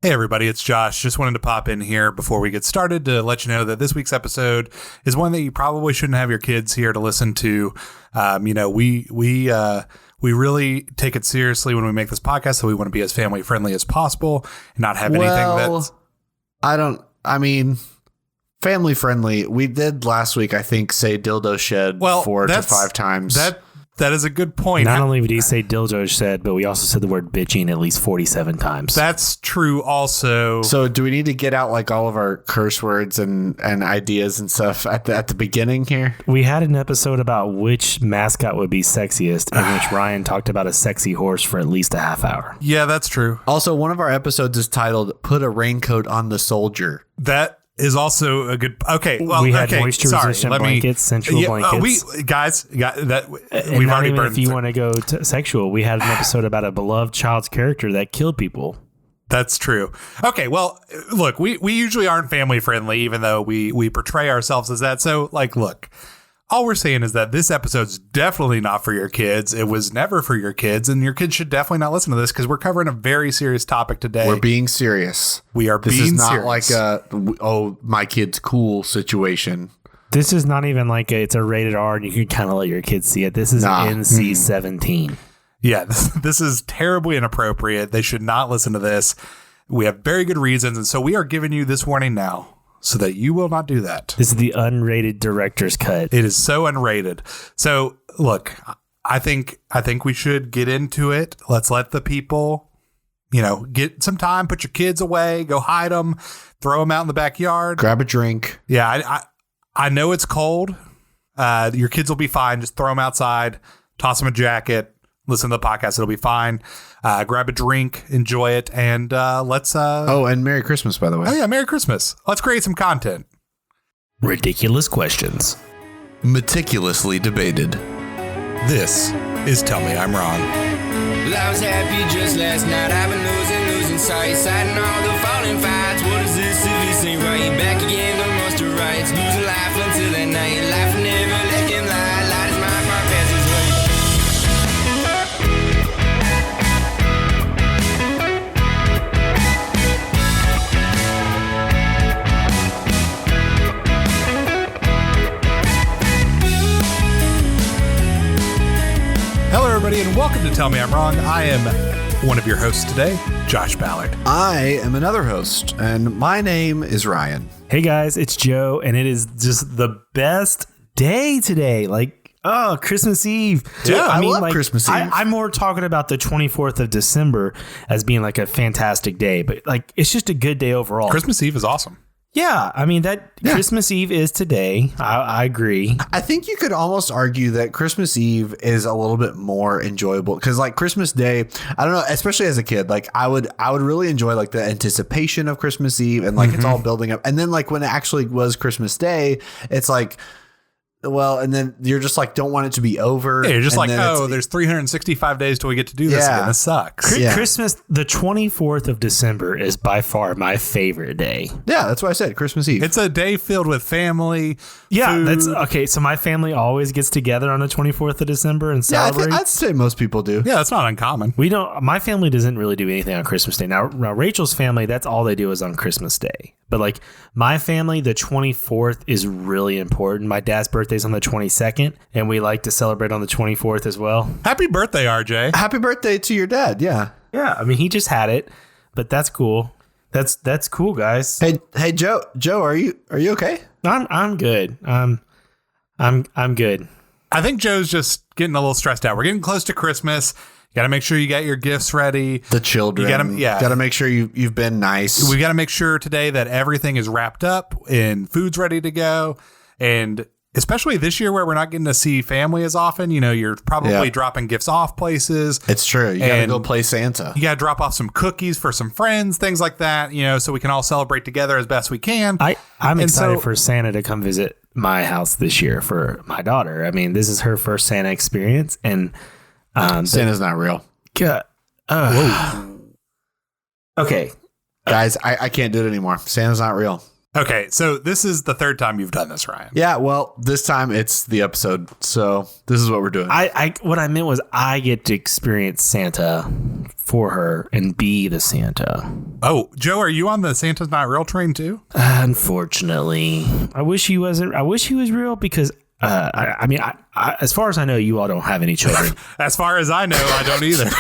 Hey everybody, it's Josh. Just wanted to pop in here before we get started to let you know that this week's episode is one that you probably shouldn't have your kids here to listen to. We really take it seriously when we make this podcast, so we want to be as family friendly as possible and not have anything that's... family friendly. We did last week, I think, say dildo shed 4 to 5 times. That is a good point. Not only did he say dildo shed, but we also said the word bitching at least 47 times. That's true also. So do we need to get out like all of our curse words and ideas and stuff at the beginning here? We had an episode about which mascot would be sexiest, in which Ryan talked about a sexy horse for at least a half hour. Yeah, that's true. Also, one of our episodes is titled "Put a Raincoat on the Soldier." That is also a good. Okay, well, we had moisture-resistant blankets, sensual blankets. We've already burned. If you want to go to sexual, we had an episode about a beloved child's character that killed people. That's true. Okay, well, look, we usually aren't family friendly, even though we portray ourselves as that. So, look. All we're saying is that this episode's definitely not for your kids. It was never for your kids, and your kids should definitely not listen to this because we're covering a very serious topic today. We're being serious. We are being serious. This is not like my kid's cool situation. This is not even like it's a rated R and you can kind of let your kids see it. This is NC-17. Yeah, this is terribly inappropriate. They should not listen to this. We have very good reasons, and so we are giving you this warning now, so that you will not do that. This is the unrated director's cut. It is so unrated. So, look, I think we should get into it. Let's let the people, get some time, put your kids away, go hide them, throw them out in the backyard. Grab a drink. Yeah, I know it's cold. Your kids will be fine. Just throw them outside, toss them a jacket, listen to the podcast. It'll be fine. Grab a drink, enjoy it, and let's... and Merry Christmas, by the way. Oh, yeah, Merry Christmas. Let's create some content. Ridiculous questions. Meticulously debated. This is Tell Me I'm Wrong. Well, I was happy just last night. I've been losing sight. Citing all the falling fights. What is this if this ain't right? Back again, the monster rights. Losing life until that night. Life never let him lie. Light as my car passes right. Hello, everybody, and welcome to Tell Me I'm Wrong. I am one of your hosts today, Josh Ballard. I am another host, and my name is Ryan. Hey, guys, it's Joe, and it is just the best day today. Christmas Eve. Yeah, I love Christmas Eve. I'm more talking about the 24th of December as being like a fantastic day, but it's just a good day overall. Christmas Eve is awesome. Yeah, Christmas Eve is today. I agree. I think you could almost argue that Christmas Eve is a little bit more enjoyable because Christmas Day, I don't know, especially as a kid, I would really enjoy the anticipation of Christmas Eve and it's all building up. And then when it actually was Christmas Day, it's and then you're just don't want it to be over. Yeah, you're just there's 365 days till we get to do this again. This sucks. Christmas, the 24th of December is by far my favorite day. Yeah, that's why I said Christmas Eve. It's a day filled with family. Yeah, food. that's okay. So my family always gets together on the 24th of December and celebrates. I'd say most people do. Yeah, that's not uncommon. We don't. My family doesn't really do anything on Christmas Day. Now Rachel's family, that's all they do is on Christmas Day. But my family, the 24th is really important. My dad's birthday's on the 22nd, and we like to celebrate on the 24th as well. Happy birthday, RJ. Happy birthday to your dad. Yeah. Yeah. He just had it, but that's cool. That's cool, guys. Hey, Joe, are you okay? I'm good. I'm good. I think Joe's just getting a little stressed out. We're getting close to Christmas. You got to make sure you got your gifts ready. The children. Got to make sure you've been nice. We got to make sure today that everything is wrapped up and food's ready to go. And especially this year where we're not getting to see family as often, you're probably dropping gifts off places. It's true. You got to go play Santa. You got to drop off some cookies for some friends, things like that, so we can all celebrate together as best we can. I'm excited for Santa to come visit my house this year for my daughter. This is her first Santa experience, and Santa's not real. Okay. Guys, I can't do it anymore. Santa's not real. Okay, so this is the third time you've done this, Ryan. Yeah, well, this time it's the episode, so this is what we're doing. What I meant was I get to experience Santa for her and be the Santa. Oh, Joe, are you on the Santa's Not Real train too? Unfortunately, I wish he wasn't. I wish he was real because I mean, as far as I know, you all don't have any children. As far as I know, I don't either.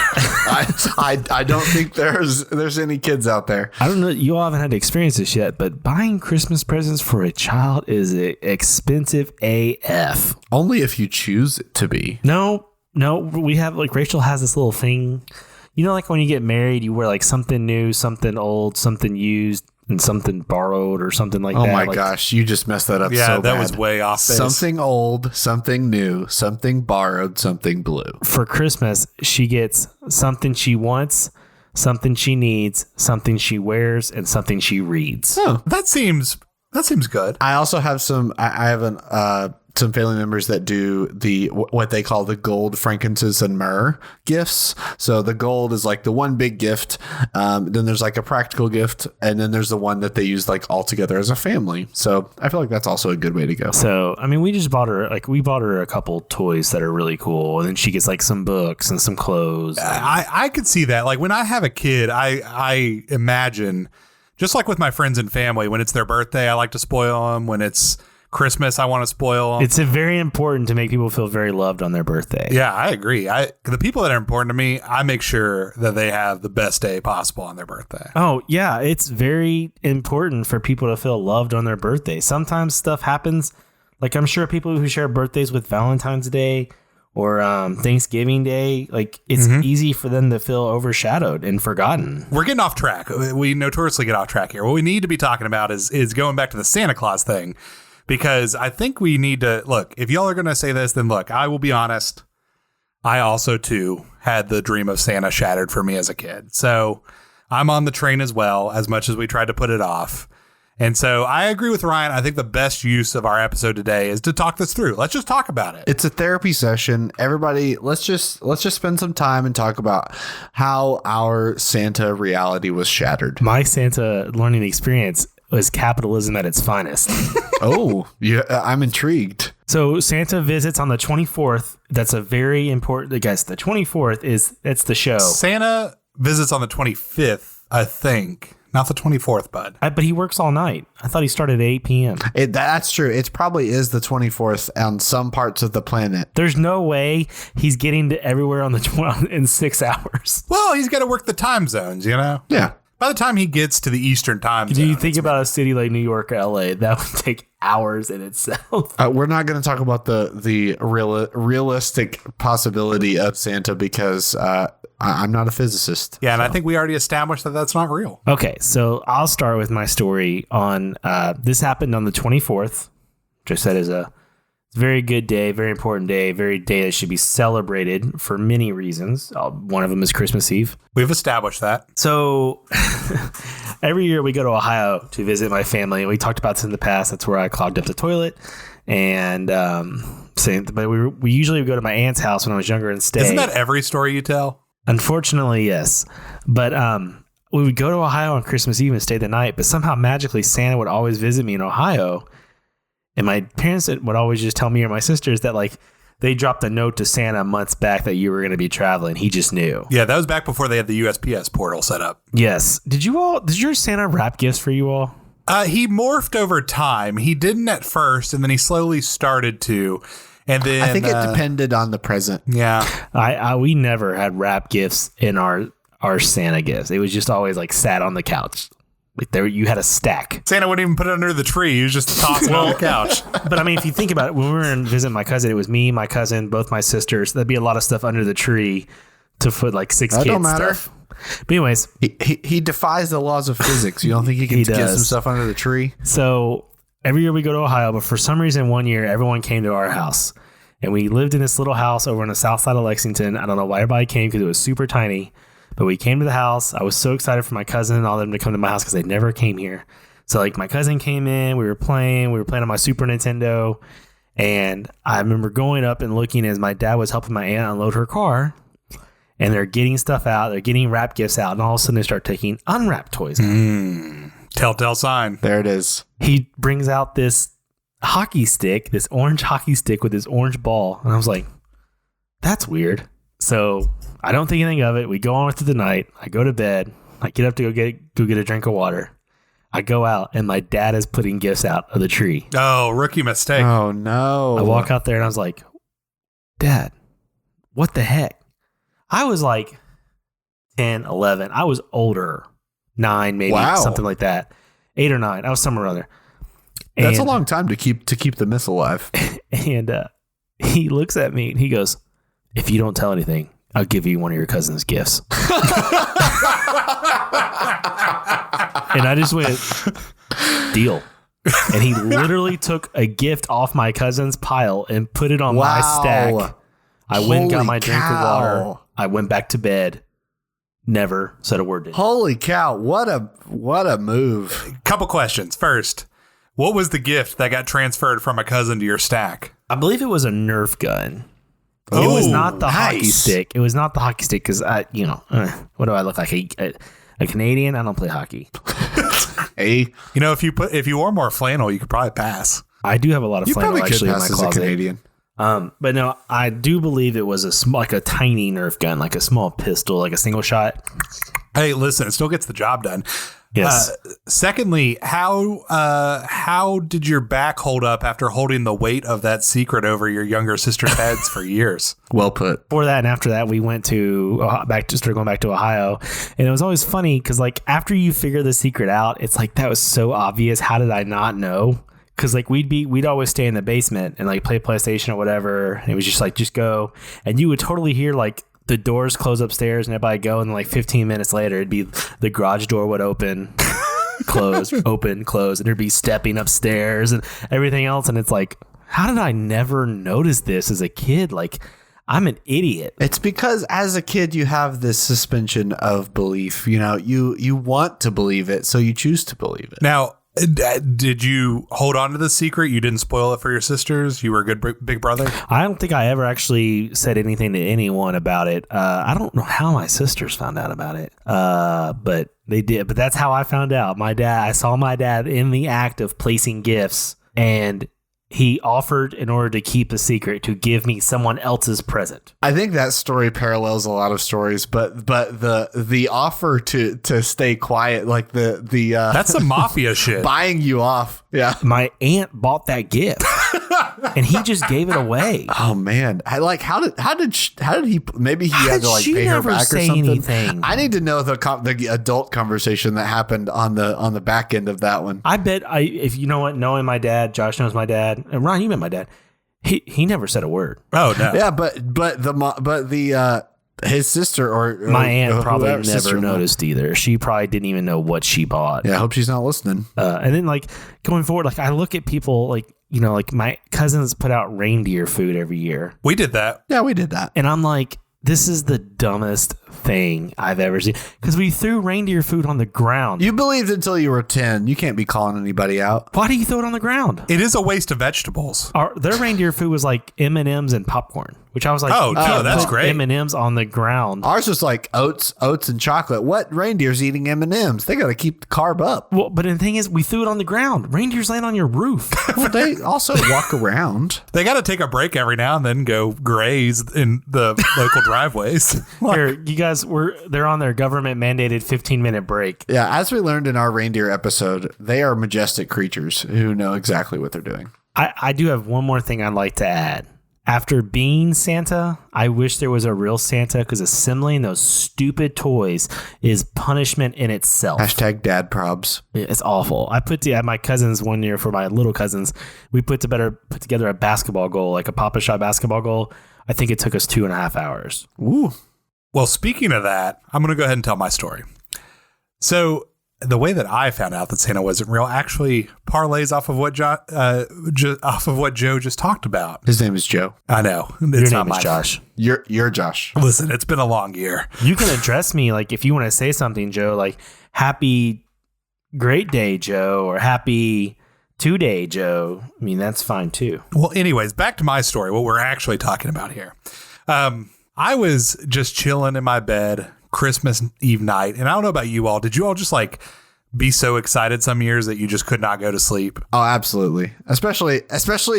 I don't think there's any kids out there. I don't know. You all haven't had to experience this yet, but buying Christmas presents for a child is expensive AF. Only if you choose it to be. No, we have like Rachel has this little thing. You know, like when you get married, you wear like something new, something old, something used, and something borrowed or something like that. Oh my like, gosh, you just messed that up Yeah, so that bad. was way off base. Something old, something new, something borrowed, something blue. For Christmas, she gets something she wants, something she needs, something she wears, and something she reads. Oh, That seems good. I also have some. I have some family members that do what they call the gold, frankincense, and myrrh gifts. So the gold is like the one big gift. Then there's like a practical gift, and then there's the one that they use like all together as a family. So I feel like that's also a good way to go. So, I mean, we bought her a couple toys that are really cool. And then she gets like some books and some clothes. I could see that. Like when I have a kid, I imagine, just like with my friends and family, when it's their birthday, I like to spoil them. When it's Christmas, I want to spoil them. It's very important to make people feel very loved on their birthday. Yeah, I agree. The people that are important to me, I make sure that they have the best day possible on their birthday. Oh, yeah. It's very important for people to feel loved on their birthday. Sometimes stuff happens. Like I'm sure people who share birthdays with Valentine's Day or Thanksgiving Day, like it's easy for them to feel overshadowed and forgotten. We're getting off track. We notoriously get off track here. What we need to be talking about is going back to the Santa Claus thing. Because I think we need to look, if y'all are going to say this, then look, I will be honest. I also, too, had the dream of Santa shattered for me as a kid. So I'm on the train as well, as much as we tried to put it off. And so I agree with Ryan. I think the best use of our episode today is to talk this through. Let's just talk about it. It's a therapy session. Everybody, let's just spend some time and talk about how our Santa reality was shattered. My Santa learning experience was capitalism at its finest. Oh, yeah, I'm intrigued. So Santa visits on the 24th. That's a very important, guys. The 24th it's the show. Santa visits on the 25th, I think. Not the 24th, bud. But he works all night. I thought he started at 8 p.m. That's true. It probably is the 24th on some parts of the planet. There's no way he's getting to everywhere on the in 6 hours. Well, he's got to work the time zones, you know? Yeah. By the time he gets to the Eastern time zone. Do you think about a city like New York or LA? That would take hours in itself. We're not going to talk about the realistic possibility of Santa because I'm not a physicist. Yeah, and I think we already established that that's not real. Okay, so I'll start with my story on this happened on the 24th, which I said is a very good day, very important day, very day that should be celebrated for many reasons. One of them is Christmas Eve. We've established that. So every year we go to Ohio to visit my family. We talked about this in the past. That's where I clogged up the toilet. And but we usually go to my aunt's house when I was younger and stay. Isn't that every story you tell? Unfortunately, yes. But we would go to Ohio on Christmas Eve and stay the night. But somehow magically Santa would always visit me in Ohio. And my parents would always just tell me or my sisters that like they dropped a note to Santa months back that you were going to be traveling. He just knew. Yeah, that was back before they had the USPS portal set up. Yes. Did your Santa wrap gifts for you all? He morphed over time. He didn't at first, and then he slowly started to. And then I think it depended on the present. Yeah. We never had wrap gifts in our Santa gifts. It was just always like sat on the couch. Like there, you had a stack. Santa wouldn't even put it under the tree. He was just tossing it on the couch. But I mean, if you think about it, when we were in visiting my cousin, it was me, my cousin, both my sisters. There'd be a lot of stuff under the tree to put like 6 kids don't matter. stuff. But anyways, He defies the laws of physics. You don't think he can get does. some stuff under the tree? so every year we go to Ohio, but for some reason one year everyone came to our house. And we lived in this little house over on the south side of Lexington. I don't know why everybody came because it was super tiny. But we came to the house. I was so excited for my cousin and all of them to come to my house because they never came here. So like my cousin came in, we were playing on my Super Nintendo. And I remember going up and looking as my dad was helping my aunt unload her car. and they're getting stuff out. They're getting wrapped gifts out, and all of a sudden they start taking unwrapped toys out. Telltale sign. There it is. He brings out this hockey stick, this orange hockey stick with this orange ball. And I was like, that's weird. So I don't think anything of it. We go on through the night. I go to bed. I get up to go get a drink of water. I go out and my dad is putting gifts out of the tree. Oh, rookie mistake. Oh, no. I walk out there and I was like, Dad, what the heck? I was like 10, 11. I was older. 9, maybe, something like that. 8 or 9. I was somewhere around there. That's a long time to keep the myth alive. And he looks at me and he goes, if you don't tell anything, I'll give you one of your cousin's gifts. And I just went, deal. And he literally took a gift off my cousin's pile and put it on my stack. I went and got my drink of water. I went back to bed. Never said a word to him. Holy cow. What a move. Couple questions. First, what was the gift that got transferred from a cousin to your stack? I believe it was a Nerf gun. It was not the hockey stick. It was not the hockey stick because what do I look like? A Canadian? I don't play hockey. Hey, if you wore more flannel, you could probably pass. I do have a lot of flannel actually in my closet. As a Canadian. But no, I do believe it was a tiny Nerf gun, like a small pistol, like a single shot. Hey, listen, it still gets the job done. Yes. Secondly, how did your back hold up after holding the weight of that secret over your younger sister's heads for years? Well put. Before that and after that, we went to going back to Ohio, and it was always funny because like after you figure the secret out, it's like that was so obvious. How did I not know? Because like we'd always stay in the basement and like play PlayStation or whatever. And it was just like just go, and you would totally hear like the doors close upstairs and everybody go, and then like 15 minutes later it'd be the garage door would open, close, open, close, and there'd be stepping upstairs and everything else. And it's like, how did I never notice this as a kid? Like, I'm an idiot. It's because as a kid you have this suspension of belief. You want to believe it, so you choose to believe it. Now, did you hold on to the secret? You didn't spoil it for your sisters? You were a good big brother? I don't think I ever actually said anything to anyone about it. I don't know how my sisters found out about it, but they did. But that's how I found out. I saw my dad in the act of placing gifts, and he offered, in order to keep a secret, to give me someone else's present. I think that story parallels a lot of stories, but the offer to stay quiet, like the that's some mafia shit. Buying you off. Yeah. My aunt bought that gift, and he just gave it away. Oh man, how did he? Maybe he had to like pay her back or something. Anything? I need to know the adult conversation that happened on the back end of that one. I bet if you know what, knowing my dad, Josh knows my dad, and Ryan, you met my dad. He never said a word. Oh no. Yeah, but his sister or my aunt probably never sister-in-law noticed either. She probably didn't even know what she bought. Yeah, I hope she's not listening. And then like going forward, like I look at people like, like my cousins put out reindeer food every year. We did that. Yeah, we did that. And I'm like, this is the dumbest thing I've ever seen, because we threw reindeer food on the ground. You believed until you were 10. You can't be calling anybody out. Why do you throw it on the ground? It is a waste of vegetables. Their reindeer food was like M&Ms and popcorn, which I was like, oh no, that's great. M&Ms on the ground. Ours was like oats and chocolate. What reindeer's eating M&Ms? They got to keep the carb up. Well, but the thing is, we threw it on the ground. Reindeers land on your roof. Well, they also walk around. They got to take a break every now and then, go graze in the local driveways. Here, you guys, they're on their government mandated 15-minute break. Yeah, as we learned in our reindeer episode, they are majestic creatures who know exactly what they're doing. I do have one more thing I'd like to add. After being Santa, I wish there was a real Santa, because assembling those stupid toys is punishment in itself. Hashtag dad probs. It's awful. I put at my cousins one year, for my little cousins, we put together a basketball goal, like a Papa Shot basketball goal. I think it took us 2.5 hours. Ooh. Well, speaking of that, I'm going to go ahead and tell my story. So the way that I found out that Santa wasn't real actually parlays off of what Joe just talked about. His name is Joe. I know. Your name is Josh. You're Josh. Listen, it's been a long year. You can address me like if you want to say something, Joe, like happy great day, Joe, or happy 2-day, Joe. I mean, that's fine too. Well, anyways, back to my story, what we're actually talking about here. I was just chilling in my bed Christmas Eve night. And I don't know about you all. Did you all just like be so excited some years that you just could not go to sleep? Oh, absolutely. Especially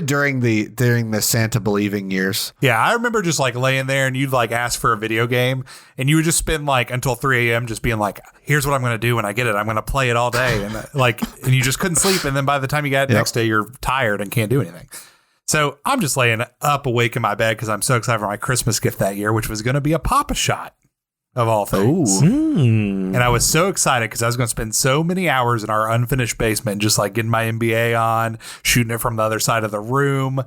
during the Santa believing years. Yeah, I remember just like laying there and you'd like ask for a video game and you would just spend like until 3 a.m. just being like, here's what I'm going to do when I get it. I'm going to play it all day. And and you just couldn't sleep. And then by the time you got it next day, you're tired and can't do anything. So I'm just laying up awake in my bed because I'm so excited for my Christmas gift that year, which was going to be a Papa Shot. Of all things. And I was so excited because I was going to spend so many hours in our unfinished basement, just like getting my NBA on, shooting it from the other side of the room,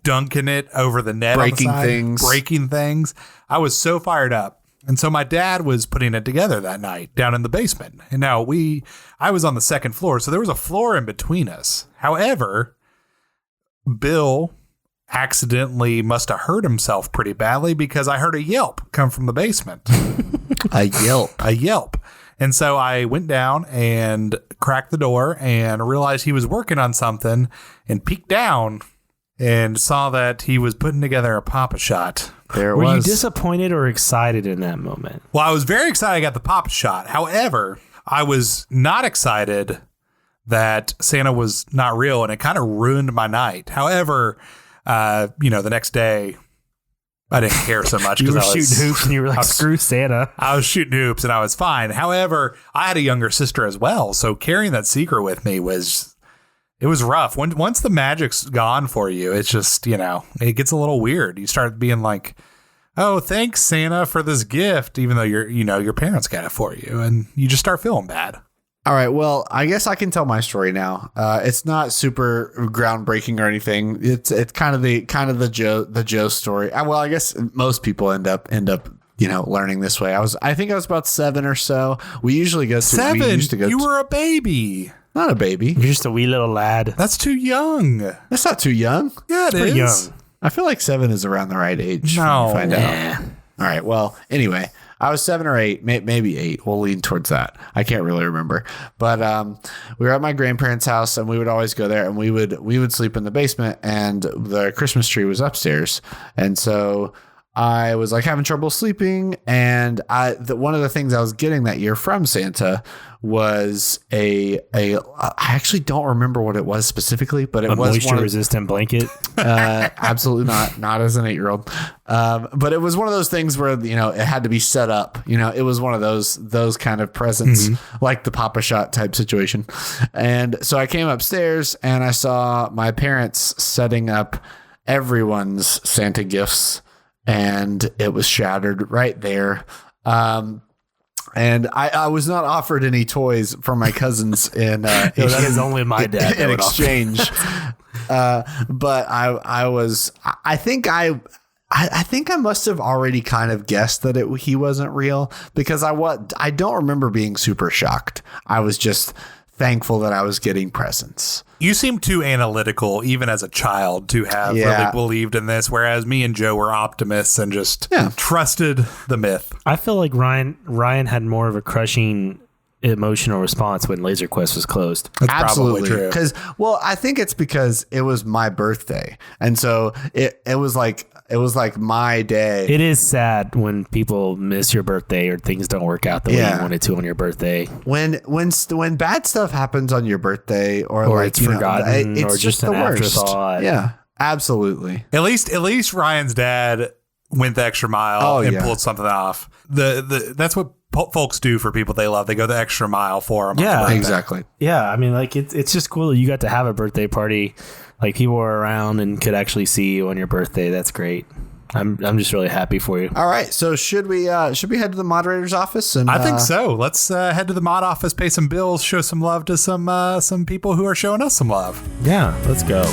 dunking it over the net, breaking things. I was so fired up. And so my dad was putting it together that night down in the basement. And now I was on the second floor, so there was a floor in between us. However, Bill accidentally must have hurt himself pretty badly because I heard a yelp come from the basement. A yelp. And so I went down and cracked the door and realized he was working on something and peeked down and saw that he was putting together a Papa Shot. Were you disappointed or excited in that moment? Well, I was very excited I got the Papa Shot. However, I was not excited that Santa was not real, and it kind of ruined my night. However, the next day, I didn't care so much because I was shooting hoops and you were like, screw Santa. I was shooting hoops and I was fine. However, I had a younger sister as well. So carrying that secret with me was rough. Once the magic's gone for you, it's just, it gets a little weird. You start being like, oh, thanks, Santa, for this gift, even though your parents got it for you. And you just start feeling bad. All right. Well, I guess I can tell my story now. It's not super groundbreaking or anything. It's kind of the Joe story. Well, I guess most people end up learning this way. I think I was about 7 or so. We usually go to 7. You were a baby. Not a baby. You're just a wee little lad. That's too young. That's not too young. Yeah, it is. Young. I feel like 7 is around the right age. No. Find out. All right. Well, anyway. I was 7 or 8, maybe 8. We'll lean towards that. I can't really remember. But we were at my grandparents' house, and we would always go there, and we would sleep in the basement, and the Christmas tree was upstairs. And so I was like having trouble sleeping, and one of the things I was getting that year from Santa was I actually don't remember what it was specifically, but it was moisture resistant blanket. Absolutely not as an 8-year-old. But it was one of those things where, it had to be set up, it was one of those kind of presents, like the Papa Shot type situation. And so I came upstairs and I saw my parents setting up everyone's Santa gifts, and it was shattered right there. And I was not offered any toys from my cousins in that is only my dad in exchange. But I think I must have already kind of guessed that he wasn't real, because I don't remember being super shocked. I was just thankful that I was getting presents. You seem too analytical, even as a child, to have really believed in this, whereas me and Joe were optimists and just trusted the myth. I feel like Ryan had more of a crushing emotional response when Laser Quest was closed. That's absolutely true. Because, I think it's because it was my birthday, and so it was like my day. It is sad when people miss your birthday or things don't work out the way you wanted to on your birthday. When bad stuff happens on your birthday, or it's forgotten, it's or just an afterthought. Yeah, absolutely. At least Ryan's dad went the extra mile and pulled something off. That's what folks do for people they love. They go the extra mile for them. Yeah, exactly. Yeah, I mean, like it's just cool that you got to have a birthday party. Like, people were around and could actually see you on your birthday. That's great. I'm just really happy for you. All right, so should we head to the moderator's office? And I think so. Let's head to the mod office, pay some bills, show some love to some people who are showing us some love. Yeah, let's go.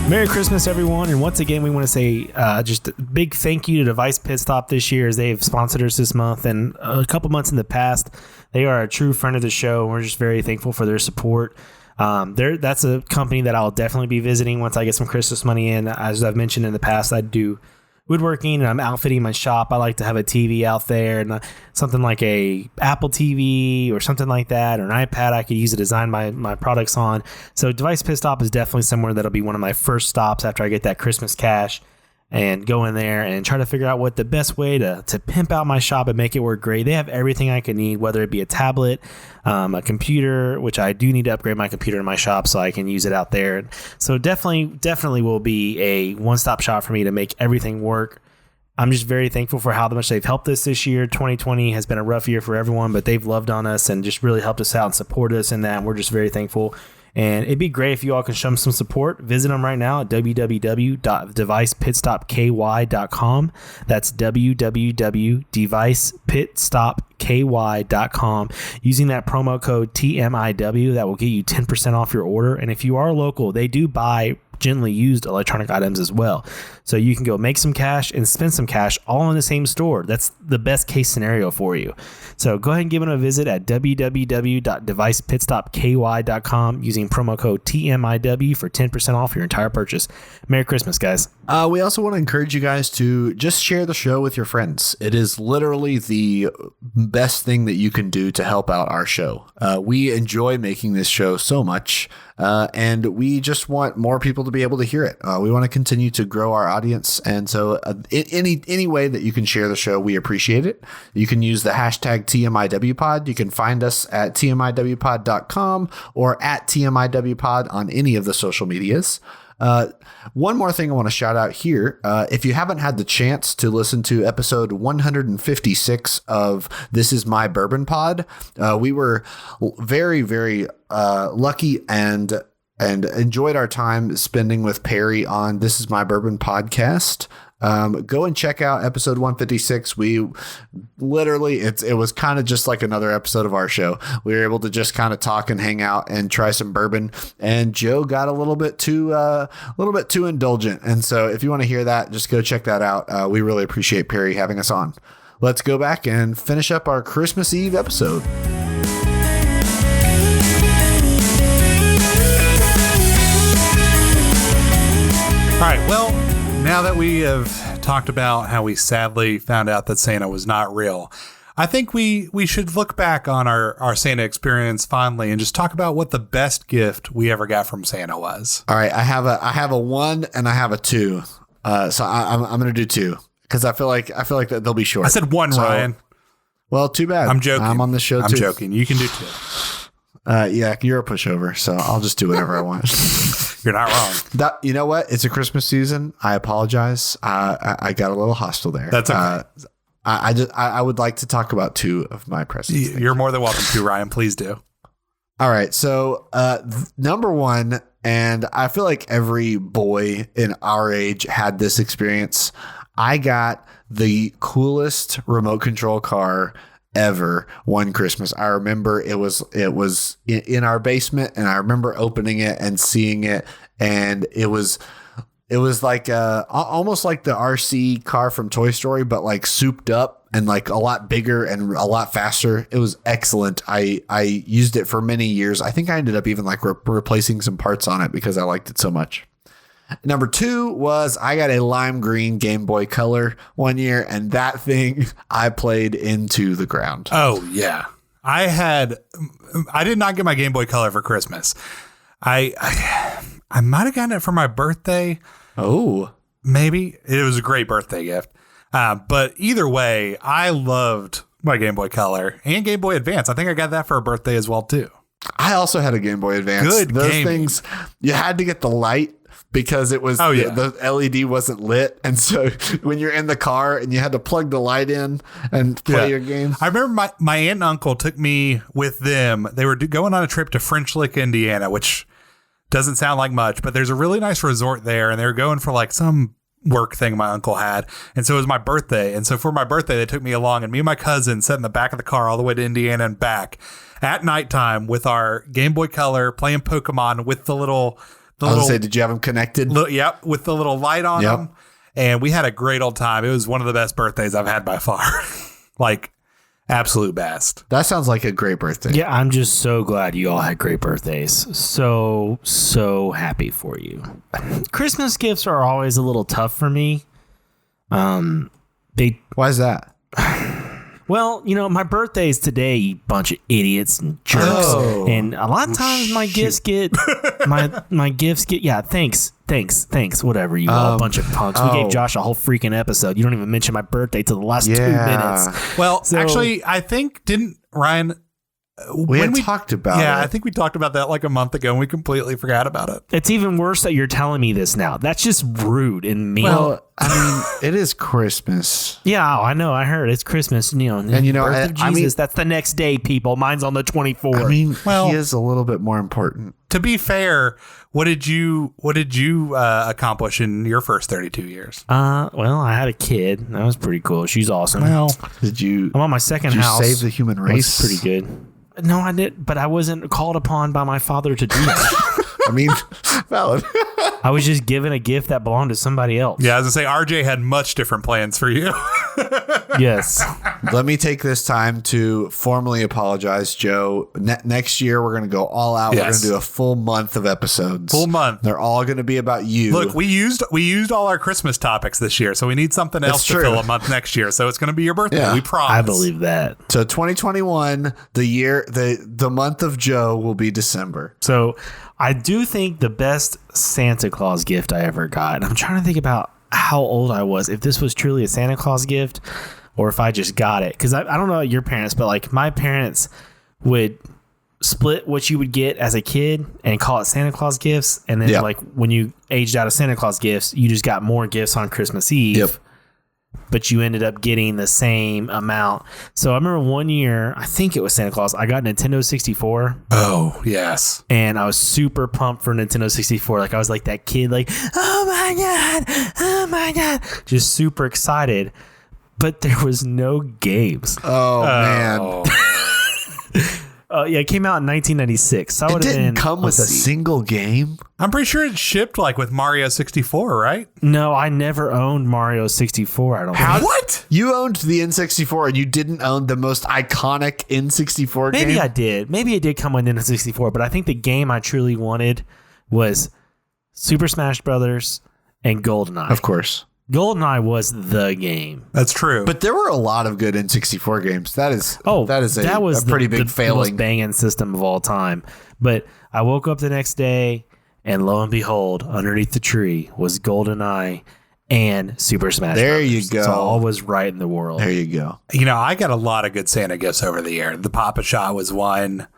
Merry Christmas, everyone. And once again, we want to say just a big thank you to Device Pit Stop this year, as they've sponsored us this month. And a couple months in the past, they are a true friend of the show. And we're just very thankful for their support. That's a company that I'll definitely be visiting once I get some Christmas money in. As I've mentioned in the past, I do woodworking and I'm outfitting my shop, I like to have a TV out there and something like a Apple TV or something like that, or an iPad I could use to design my products on. So Device Pit Stop is definitely somewhere that'll be one of my first stops after I get that Christmas cash, and go in there and try to figure out what the best way to pimp out my shop and make it work great. They have everything I could need, whether it be a tablet, a computer, which I do need to upgrade my computer in my shop so I can use it out there. So definitely will be a one-stop shop for me to make everything work. I'm just very thankful for how much they've helped us this year. 2020 has been a rough year for everyone, but they've loved on us and just really helped us out and supported us in that. And we're just very thankful. And it'd be great if you all can show them some support. Visit them right now at www.devicepitstopky.com. That's www.devicepitstopky.com. Using that promo code TMIW, that will get you 10% off your order. And if you are local, they do buy gently used electronic items as well. So you can go make some cash and spend some cash all in the same store. That's the best case scenario for you. So go ahead and give them a visit at www.devicepitstopky.com using promo code TMIW for 10% off your entire purchase. Merry Christmas, guys. We also want to encourage you guys to just share the show with your friends. It is literally the best thing that you can do to help out our show. We enjoy making this show so much, and we just want more people to be able to hear it. We want to continue to grow our audience, and so any way that you can share the show, we appreciate it. You can use the hashtag TMIWPod. You can find us at TMIWPod.com or at TMIWPod on any of the social medias. One more thing I want to shout out here. If you haven't had the chance to listen to episode 156 of This Is My Bourbon Pod, we were very, very lucky and enjoyed our time spending with Perry on This Is My Bourbon podcast. Go and check out episode 156. We literally, it was kind of just like another episode of our show. We were able to just kind of talk and hang out and try some bourbon, and Joe got a little bit too indulgent. And so if you want to hear that, just go check that out. We really appreciate Perry having us on. Let's go back and finish up our Christmas Eve episode. All right, well, now that we have talked about how we sadly found out that Santa was not real, I think we should look back on our Santa experience fondly and just talk about what the best gift we ever got from Santa was. All right, I have a 1 and I have a 2. So I'm going to do 2 because I feel like that they'll be short. I said 1, so, Ryan. Well, too bad. I'm joking. I'm on the show too. I'm joking. You can do 2. Yeah, you're a pushover, so I'll just do whatever I want. You're not wrong. You know what? It's a Christmas season. I apologize. I got a little hostile there. That's okay. I would like to talk about 2 of my presents. You're more than welcome to, Ryan. Please do. All right. So number 1, and I feel like every boy in our age had this experience. I got the coolest remote control car ever one Christmas. I remember it was in our basement, and I remember opening it and seeing it, and it was like almost like the RC car from Toy Story, but like souped up and like a lot bigger and a lot faster. It was excellent. I used it for many years. I think I ended up even like replacing some parts on it because I liked it so much. Number 2 was I got a lime green Game Boy Color one year, and that thing I played into the ground. Oh yeah. I did not get my Game Boy Color for Christmas. I might have gotten it for my birthday. Oh, maybe. It was a great birthday gift. But either way, I loved my Game Boy Color and Game Boy Advance. I think I got that for a birthday as well too. I also had a Game Boy Advance. Good Those game. Things, you had to get the light because it was the LED wasn't lit, and so when you're in the car and you had to plug the light in and play your games. I remember my aunt and uncle took me with them. They were going on a trip to French Lick, Indiana, which doesn't sound like much, but there's a really nice resort there, and they were going for like some work thing my uncle had, and so it was my birthday, and so for my birthday they took me along, and me and my cousin sat in the back of the car all the way to Indiana and back at nighttime with our Game Boy Color, playing Pokemon with the little. Did you have them connected? Yep, with the little light on them. And we had a great old time. It was one of the best birthdays I've had by far. Like, absolute best. That sounds like a great birthday. Yeah, I'm just so glad you all had great birthdays. So happy for you. Christmas gifts are always a little tough for me. Why is that? Well, my birthday is today, you bunch of idiots and jerks. Oh. And a lot of times my gifts get thanks, whatever, you all bunch of punks. We gave Josh a whole freaking episode. You don't even mention my birthday till the last 2 minutes. Well, actually, I think didn't Ryan we talked about it. Yeah, I think we talked about that like a month ago and we completely forgot about it. It's even worse that you're telling me this now. That's just rude and mean. Well, I mean, it is Christmas. Yeah, I know. I heard it's Christmas. And birth of Jesus. That's the next day, people. Mine's on the 24th. I mean, he is a little bit more important. To be fair, what did you accomplish in your first 32 years? Well, I had a kid. That was pretty cool. She's awesome. Well, I'm on my second house. Did you save the human race? That's pretty good. No, I didn't, but I wasn't called upon by my father to do that. I mean, valid. I was just given a gift that belonged to somebody else. Yeah, I was going to say, RJ had much different plans for you. Yes. Let me take this time to formally apologize, Joe. Next year, we're going to go all out. Yes. We're going to do a full month of episodes. Full month. They're all going to be about you. Look, we used all our Christmas topics this year, so we need something else to fill a month next year. So it's going to be your birthday. Yeah. We promise. I believe that. So 2021, the month of Joe will be December. So I do think the best Santa Claus gift I ever got, and I'm trying to think about how old I was, if this was truly a Santa Claus gift or if I just got it. Because I don't know about your parents, but like my parents would split what you would get as a kid and call it Santa Claus gifts. And then like when you aged out of Santa Claus gifts, you just got more gifts on Christmas Eve. Yep. But you ended up getting the same amount. So I remember one year, I think it was Santa Claus, I got Nintendo 64. Oh, yes. And I was super pumped for Nintendo 64. Like I was like that kid, like, oh my God. Just super excited. But there was no games. Oh, man. Yeah, it came out in 1996. So It didn't come with a single game? I'm pretty sure it shipped like with Mario 64, right? No, I never owned Mario 64. I don't think. What? You owned the N64 and you didn't own the most iconic N64 game? Maybe I did. Maybe it did come with Nintendo 64, but I think the game I truly wanted was Super Smash Brothers and GoldenEye. Of course. GoldenEye was the game. That's true. But there were a lot of good N64 games. That was a pretty big failing. The most banging system of all time. But I woke up the next day, and lo and behold, underneath the tree was GoldenEye and Super Smash Brothers. There you go. So all was right in the world. There you go. I got a lot of good Santa gifts over the year. The Papa Shot was one.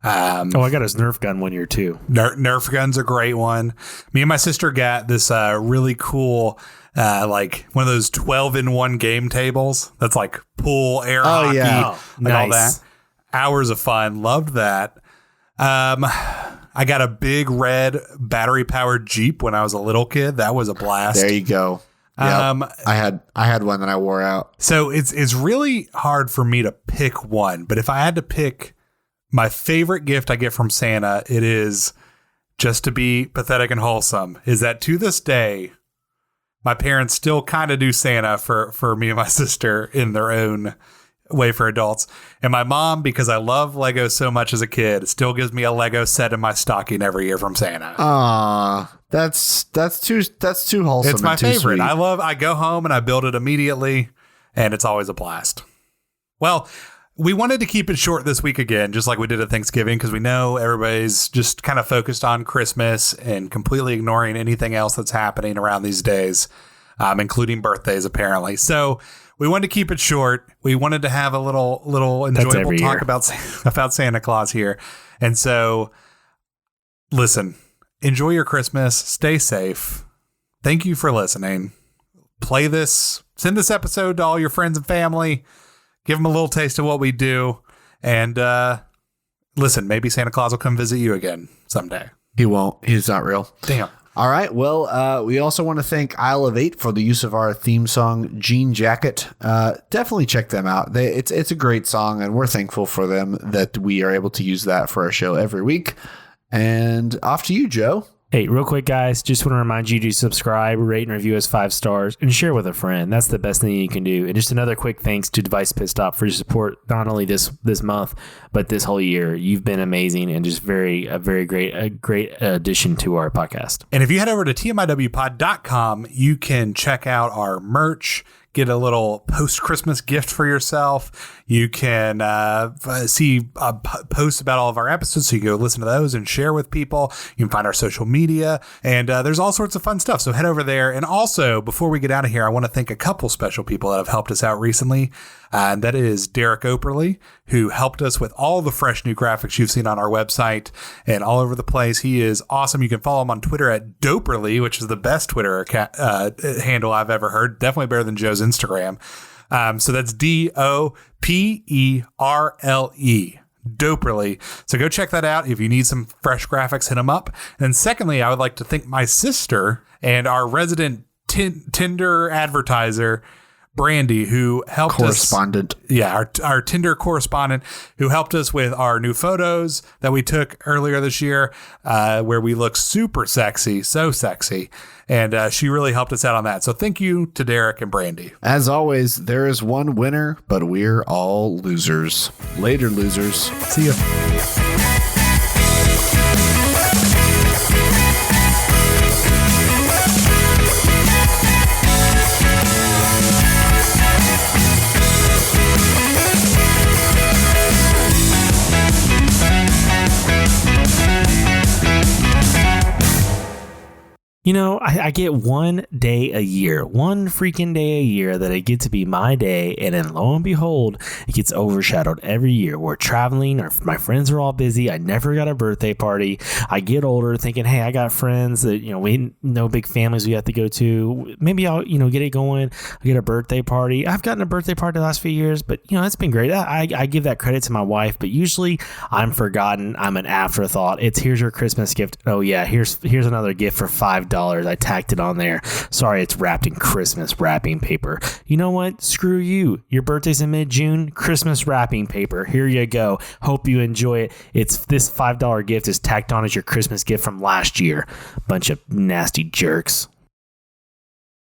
I got his Nerf gun one year too. Nerf gun's a great one. Me and my sister got this really cool, like one of those 12-in-1 game tables. That's like pool, air hockey, and all that. Hours of fun. Loved that. I got a big red battery-powered Jeep when I was a little kid. That was a blast. There you go. Yep. I had one that I wore out. So it's really hard for me to pick one, but if I had to pick my favorite gift I get from Santa, it is, just to be pathetic and wholesome, is that to this day, my parents still kind of do Santa for me and my sister in their own way for adults. And my mom, because I love Lego so much as a kid, still gives me a Lego set in my stocking every year from Santa. That's too wholesome. It's my favorite. Sweet. I go home and I build it immediately, and it's always a blast. Well, we wanted to keep it short this week again, just like we did at Thanksgiving, because we know everybody's just kind of focused on Christmas and completely ignoring anything else that's happening around these days, including birthdays, apparently. So we wanted to keep it short. We wanted to have a little enjoyable talk about Santa Claus here. And so, listen, enjoy your Christmas. Stay safe. Thank you for listening. Send this episode to all your friends and family. Give them a little taste of what we do. And listen, maybe Santa Claus will come visit you again someday. He won't. He's not real. Damn. All right. Well, we also want to thank Isle of 8 for the use of our theme song, Jean Jacket. Definitely check them out. It's a great song, and we're thankful for them that we are able to use that for our show every week. And off to you, Joe. Hey, real quick, guys, just want to remind you to subscribe, rate, and review us 5 stars, and share with a friend. That's the best thing you can do. And just another quick thanks to Device Pit Stop for your support, not only this month, but this whole year. You've been amazing and just a great addition to our podcast. And if you head over to tmiwpod.com, you can check out our merch, get a little post-Christmas gift for yourself. You can see posts about all of our episodes, so you can go listen to those and share with people. You can find our social media, and there's all sorts of fun stuff. So head over there. And also, before we get out of here, I want to thank a couple special people that have helped us out recently. And that is Derek Operly, who helped us with all the fresh new graphics you've seen on our website and all over the place. He is awesome. You can follow him on Twitter at Doperly, which is the best Twitter handle I've ever heard. Definitely better than Joe's Instagram. So that's Doperle. Doperly. So go check that out. If you need some fresh graphics, hit him up. And secondly, I would like to thank my sister and our resident Tinder advertiser, Brandy, who helped correspondent. Our Tinder correspondent, who helped us with our new photos that we took earlier this year, where we look super sexy, so sexy. And she really helped us out on that. So thank you to Derek and Brandy. As always, there is one winner, but we're all losers. Later, losers. See ya. You know, I get one day a year, one freaking day a year that it gets to be my day. And then lo and behold, it gets overshadowed every year. We're traveling, or my friends are all busy. I never got a birthday party. I get older thinking, hey, I got friends that, we know big families we have to go to. Maybe I'll, get it going. I'll get a birthday party. I've gotten a birthday party the last few years, but, it's been great. I give that credit to my wife, but usually I'm forgotten. I'm an afterthought. Here's your Christmas gift. Oh, yeah, here's another gift for $5. I tacked it on there. Sorry, it's wrapped in Christmas wrapping paper. You know what? Screw you. Your birthday's in mid-June. Christmas wrapping paper. Here you go. Hope you enjoy it. It's this $5 gift is tacked on as your Christmas gift from last year. Bunch of nasty jerks.